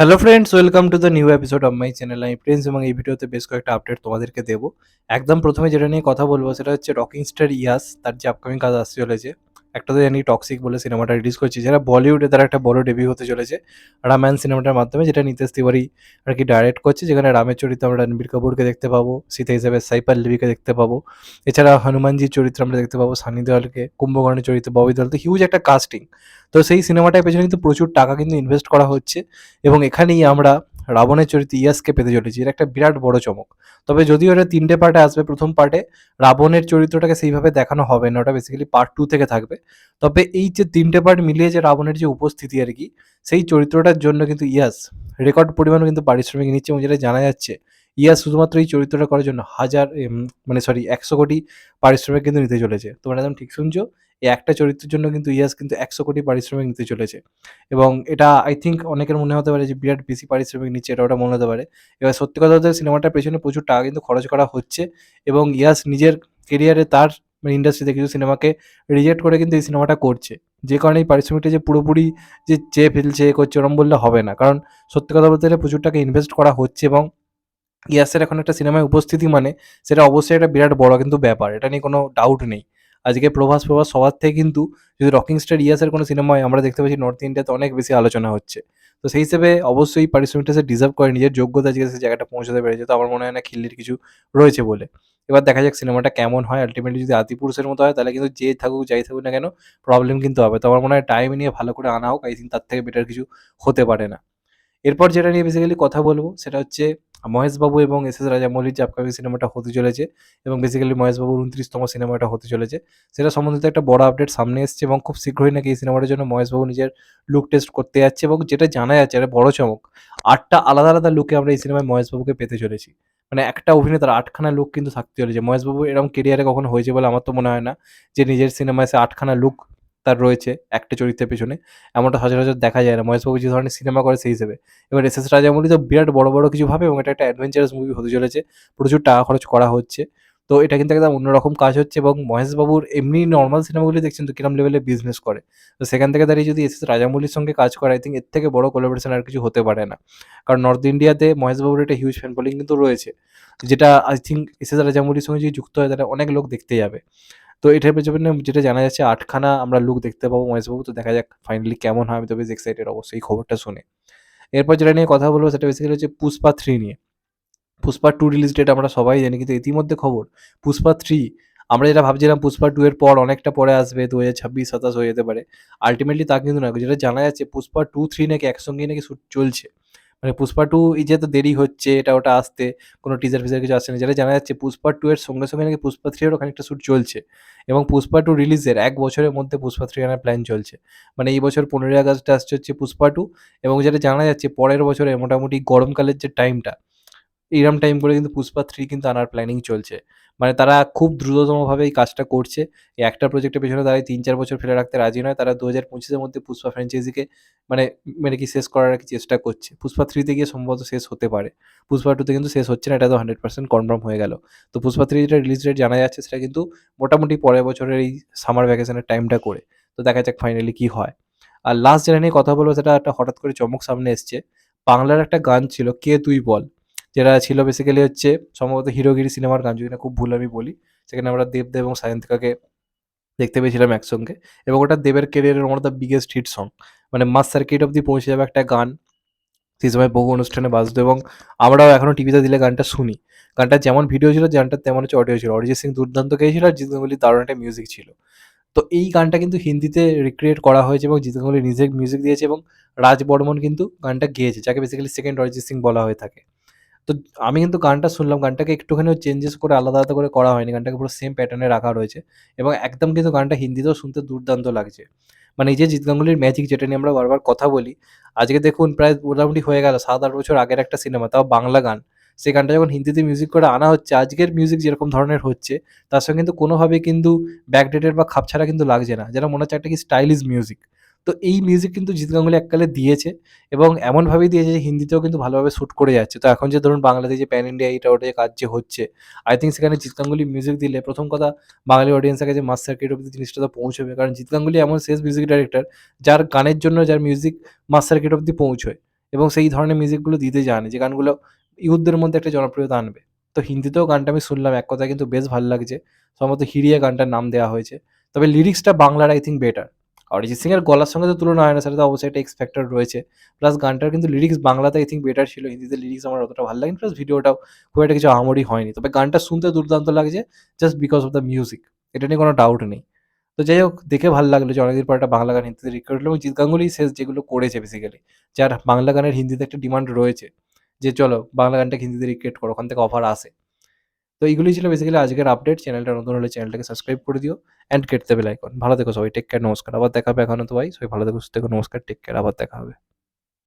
Hello friends, welcome to the new episode of my channel. আমি Prince এবং এই ভিডিওতে বেশ কয়েকটা আপডেট তোমাদেরকে দেবো। একদম প্রথমে যেটা নিয়ে কথা বলবো সেটা হচ্ছে রকিং স্টার ইয়াস, তার যে আপকামিং কাজ আসতে চলেছে। একটা তো জানি টক্সিক বলে সিনেমাটা রিলিজ করছে, যারা বলিউডে তার একটা বড় ডেবিউ হতে চলেছে রামায়ণ সিনেমাটার মাধ্যমে, যেটা নিতেশ তিওয়ারি আর কি ডাইরেক্ট করছে। যেখানে রামের চরিত্রে আমরা রণবীর কাপুরকে দেখতে পাবো, সীতা হিসেবে সাই পল্লবীকে দেখতে পাবো। এছাড়া হনুমানজির চরিত্রে আমরা দেখতে পাবো সানি দেওয়ালকে, কুম্ভকর্ণের চরিত্রে ববি দেওয়াল। তো হিউজ একটা কাস্টিং। তো সেই সিনেমাটার পেছনে কিন্তু প্রচুর টাকা কিন্তু ইনভেস্ট করা হচ্ছে এবং এখানেই আমরা রাবণের চরিত্রে ইয়াসকে পেতে চলেছি। এটা একটা বিরাট বড় চমক। তবে যদিও এটা ৩ টে পার্টে আসবে, প্রথম পার্টে রাবণের চরিত্রটাকে সেইভাবে দেখানো হবে না, ওটা বেসিক্যালি পার্ট 2 থেকে থাকবে। তবে এই যে ৩ টে পার্ট মিলিয়ে যে রাবণের যে উপস্থিতি আরকি, সেই চরিত্রটার জন্য কিন্তু ইয়াস রেকর্ড পরিমাণ কিন্তু পারিশ্রমিক নিচ্ছে এবং যেটা জানা যাচ্ছে, ইয়াস শুধুমাত্র এই চরিত্রটা করার জন্য ১০০ কোটি পারিশ্রমিক কিন্তু নিতে চলেছে। তোমরা একদম ঠিক শুনছো। এই একটা চরিত্রের জন্য কিন্তু ইয়াস কিন্তু ১০০ কোটি পারিশ্রমিক নিতে চলেছে। এবং এটা আই থিংক অনেকের মনে হতে পারে যে বিরাট বেশি পারিশ্রমিক নিচ্ছে, এটা ওটা মনে হতে পারে। এবার সত্যি কথা বলতে সিনেমাটার পেছনে প্রচুর টাকা কিন্তু খরচ করা হচ্ছে এবং ইয়াস নিজের কেরিয়ারে তার ইন্ডাস্ট্রিতে কিছু সিনেমাকে রিজেক্ট করে কিন্তু এই সিনেমাটা করছে। যে কারণে এই পারিশ্রমিকটা যে পুরোপুরি যে চেয়ে ফেলছে, এ করছে ওরম বললে হবে না। কারণ সত্যি কথা বলতে গেলে প্রচুর টাকা ইনভেস্ট করা হচ্ছে এবং ইয়াসের এখন একটা সিনেমায় উপস্থিতি মানে সেটা অবশ্যই একটা বিরাট বড় কিন্তু ব্যাপার। এটা নিয়ে কোনো ডাউট নেই। আজকে প্রভাস সবার থেকে কিন্তু যদি রকিং স্টার ইয়াসের কোনো সিনেমা হয়, আমরা দেখতে পাচ্ছি নর্থ ইন্ডিয়াতে অনেক বেশি আলোচনা হচ্ছে। তো সেই হিসেবে অবশ্যই পারিশ্রমিকটা সে ডিজার্ভ করে, নিজের যোগ্যতা আজকে সে জায়গাটা পৌঁছাতে পেরেছে। তো আমার মনে হয় না খিল্লির কিছু রয়েছে বলে। এবার দেখা যাক সিনেমাটা কেমন হয়। আল্টিমেটলি যদি আদিপুরুষের মতো হয় তাহলে কিন্তু যে থাকুক যাই থাকুক না কেন প্রবলেম কিন্তু হবে। তো আমার মনে হয় টাইম নিয়ে ভালো করে আনা হোক। আই থিংক তার থেকে বেটার কিছু হতে পারে না। এরপর যেটা নিয়ে বেসিক্যালি কথা বলবো সেটা হচ্ছে মহেশবাবু এবং এস.এস. রাজামৌলির যে আপকামিং সিনেমাটা হতে চলেছে এবং বেসিক্যালি মহেশবাবুর ২৯তম সিনেমাটা হতে চলেছে, সেটা সম্বন্ধিত একটা বড় আপডেট সামনে এসছে এবং খুব শীঘ্রই নাকি এই সিনেমাটার জন্য মহেশবাবু নিজের লুক টেস্ট করতে যাচ্ছে এবং যেটা জানা যাচ্ছে একটা বড় চমক, ৮ টা আলাদা, আলাদা লুকে আমরা এই সিনেমায় মহেশবাবুকে পেতে চলেছি। মানে একটা অভিনেতার ৮ খানা লুক কিন্তু থাকতে চলেছে। মহেশবাবু এরকম কেরিয়ারে কখনো হয়েছে বলে আমার তো মনে হয় না যে নিজের সিনেমায় সে ৮ খানা লুক তার রয়েছে একটা চরিত্রের পেছনে। এমনটা সচরাচর দেখা যায় না। মহেশবাবু যে ধরনের সিনেমা করে সেই হিসেবে। এবার এস এস রাজামৌলি তো বিরাট বড়, বড় কিছু ভাবে এবং এটা একটা অ্যাডভেঞ্চারাস মুভি হতে চলেছে। প্রচুর টাকা খরচ করা হচ্ছে। তো এটা কিন্তু একদম অন্যরকম কাজ হচ্ছে এবং মহেশবাবুর এমনি নরমাল সিনেমাগুলি দেখছেন তো কিরম লেভেলে বিজনেস করে। তো সেখান থেকে দাঁড়িয়ে যদি এস এস রাজামৌলির সঙ্গে কাজ করে, আই থিংক এর থেকে বড় কোলাবোরেশন আর কিছু হতে পারে না। কারণ নর্থ ইন্ডিয়াতে মহেশবাবুর একটা হিউজ ফ্যান ফলোইং কিন্তু রয়েছে। যেটা আই থিংক এস এস রাজামৌলির সঙ্গে যদি যুক্ত হয় তাহলে অনেক লোক দেখতে যাবে। তো এটার পেছনে যেটা জানা যাচ্ছে ৮ খানা আমরা লুক দেখতে পাবো মহেশবাবু। তো দেখা যাক ফাইনালি কেমন হয়। আমি তো বেশ এক্সাইটেড অবশ্যই এই খবরটা শুনে। এরপর যেটা নিয়ে কথা বলবো সেটা বেসিক্যালি হচ্ছে 'পুষ্পা 3' নিয়ে। 'পুষ্পা 2' রিলিজ ডেট আমরা সবাই জানি, কিন্তু ইতিমধ্যে খবর 'পুষ্পা 3' আমরা যেটা ভাবছিলাম 'পুষ্পা 2' এর পর অনেকটা পরে আসবে, ২০২৬-২৭ হয়ে যেতে পারে। আল্টিমেটলি তা কিন্তু না। যেটা জানা যাচ্ছে 'পুষ্পা 2, 3' নাকি একসঙ্গেই নাকি শুট চলছে। মানে 'পুষ্পা 2' এই যে এত দেরি হচ্ছে এটা ওটা আসতে, কোনো টিজার-ফিজার কিছু আসছে না। যেটা জানা যাচ্ছে 'পুষ্পা 2' এর সঙ্গে, সঙ্গে নাকি 'পুষ্পা 3' এরও খানিকটা শুট চলছে এবং 'পুষ্পা 2' রিলিজের ১ বছরের মধ্যে 'পুষ্পা 3' আনার প্ল্যান চলছে। মানে এই বছর ১৫ই আগস্টে আসছে হচ্ছে 'পুষ্পা 2' এবং যেটা জানা যাচ্ছে পরের বছরে মোটামুটি গরমকালের যে টাইমটা, এরম টাইম করে কিন্তু 'পুষ্পা 3' কিন্তু আনার প্ল্যানিং চলছে। মানে তারা খুব দ্রুততমভাবে এই কাজটা করছে। এই একটা প্রজেক্টের পেছনে তারা ৩-৪ বছর ফেলে রাখতে রাজি নয়। তারা ২০২৫ এর মধ্যে 'পুষ্পা' ফ্র্যাঞ্চাইজিকে মানে মেরে কি শেষ করার আরকি চেষ্টা করছে। 'পুষ্পা 3' তে গিয়ে সম্ভবত শেষ হতে পারে। 'পুষ্পা 2' তে কিন্তু শেষ হচ্ছে না, এটা তো 100% কনফার্ম হয়ে গেল। তো 'পুষ্পা 3' যেটা রিলিজ ডেট জানা যাচ্ছে সেটা কিন্তু মোটামুটি পরের বছরের এই সামার ভ্যাকেশনের টাইমটা করে। তো দেখা যাক ফাইনালি কি হয়। আর লাস্ট যেটা নিয়ে কথা বলব সেটা একটা হঠাৎ করে চমক সামনে এসছে। বাংলার একটা গান ছিল 'কে তুই বল', যেটা ছিল বেসিক্যালি হচ্ছে সম্ভবত 'হিরোগিরি' সিনেমার গান, যদি না খুব ভুল আমি বলি। সেখানে আমরা দেবদা এবং সায়ন্তিকাকে দেখতে পেয়েছিলাম একসঙ্গে এবং ওটা দেবের ক্যারিয়ারের one of the biggest hit song. মানে মাস সার্কিট অব্দি পৌঁছে যাবে একটা গান। সেই সময় বহু অনুষ্ঠানে বাজতো এবং আমরাও এখনো টিভিতে দিলে গানটা শুনি। গানটার যেমন ভিডিও ছিল গানটার তেমন হচ্ছে অডিও ছিল। অরিজিৎ সিং দুর্দান্ত গেয়েছিল আর জিৎ গাঙ্গুলির দারুণ একটা মিউজিক ছিল। তো এই গানটা কিন্তু হিন্দিতে রিক্রিয়েট করা হয়েছে এবং জিৎ গাঙ্গুলি নিজে মিউজিক দিয়েছে এবং রাজ বর্মন কিন্তু গানটা গেয়েছে, যাকে বেসিক্যালি সেকেন্ড অরিজিৎ সিং বলা হয়ে থাকে। তো আমি কিন্তু গানটা শুনলাম, গানটাকে একটুখানিও চেঞ্জেস করে আলাদা, আলাদা করে করা হয়নি। গানটাকে পুরো সেম প্যাটার্ন এ রাখা রয়েছে এবং একদম কিন্তু গানটা হিন্দিতেও শুনতে দুর্দান্ত লাগছে। মানে এই যে জিৎ গাঙ্গুলির ম্যাজিক, যেটা নিয়ে আমরা বারবার কথা বলি, আজকে দেখুন প্রায় মোটামুটি হয়ে গেল ৭-৮ বছর আগের একটা সিনেমা, তাও বাংলা গান। সেই গানটা যখন হিন্দিতে মিউজিক করে আনা হচ্ছে, আজকের মিউজিক যেরকম ধরনের হচ্ছে, তার সঙ্গে কিন্তু কোনোভাবেই কিন্তু ব্যাকডেটেড বা খাপছাড়া কিন্তু লাগছে না। যেন মনে হচ্ছে একটা কি স্টাইলিশ মিউজিক। তো এই মিউজিক কিন্তু জিৎ গাঙ্গুলি এককালে দিয়েছে এবং এমনভাবেই দিয়েছে যে হিন্দিতেও কিন্তু ভালোভাবে শ্যুট করে যাচ্ছে। তো এখন যে ধরুন বাংলাতে যে প্যান ইন্ডিয়া এইটা ওটা যে কাজ যে হচ্ছে, আই থিংক সেখানে জিৎ গাঙ্গুলি মিউজিক দিলে প্রথম কথা বাঙালি অডিয়েন্সের কাছে মাস সার্কিট অব্দি জিনিসটা তো পৌঁছবে। কারণ জিৎ গাঙ্গুলি এমন শেষ মিউজিক ডাইরেক্টর যার গানের জন্য যার মিউজিক মাস সার্কিট অব্দি পৌঁছয়। এবং সেই ধরনের মিউজিকগুলো দিতে জানে, যে গানগুলো ইয়ুথদের মধ্যে একটা জনপ্রিয়তা আনবে। তো হিন্দিতেও গানটা আমি শুনলাম, এক কথায় কিন্তু বেশ ভাল লাগছে। সম্ভবত হিড়িয়া গানটার নাম দেওয়া হয়েছে। তবে লিরিক্সটা বাংলার I think better. Arijit Singh এর গলার সঙ্গে তো তুলনা হয় না, সেটা তো অবশ্যই একটা এক্স ফ্যাক্টর রয়েছে। প্লাস গানটার কিন্তু লিরিক্স বাংলাতে আই থিংক বেটার ছিল। হিন্দিতে লিরিক্স আমার অতটা ভাল লাগেনি। প্লাস ভিডিওটাও খুব একটা কিছু আহামরি হয়নি। তবে গানটা শুনতে দুর্দান্ত লাগছে just because of the music. এটা নিয়ে কোনো ডাউট নেই। তো যাই হোক, দেখে ভাল লাগলো যে অনেকদিন পর একটা বাংলা গান হিন্দিতে রিক্রিয়েট হলো এবং জিৎ গাঙ্গুলি শেষ যেগুলো করেছে বেসিক্যালি। যার বাংলা গানের হিন্দিতে একটা ডিমান্ড রয়েছে যে চলো বাংলা গানটাকে হিন্দিতে রিক্রিয়েট করো, ওখান থেকে অফার আসে। তো এইগুলোই ছিল বেসিক্যালি আজকের আপডেট। চ্যানেলটা নতুন হলে চ্যানেলটাকে সাবস্ক্রাইব করে দিও and hit the bell icon. ভালো থেকো সবাই। Take care. নমস্কার। আবার দেখা হবে এখনো তো ভাই। সবাই ভালো থেকো, সুস্থ থেকো। নমস্কার। Take care. আবার দেখা হবে।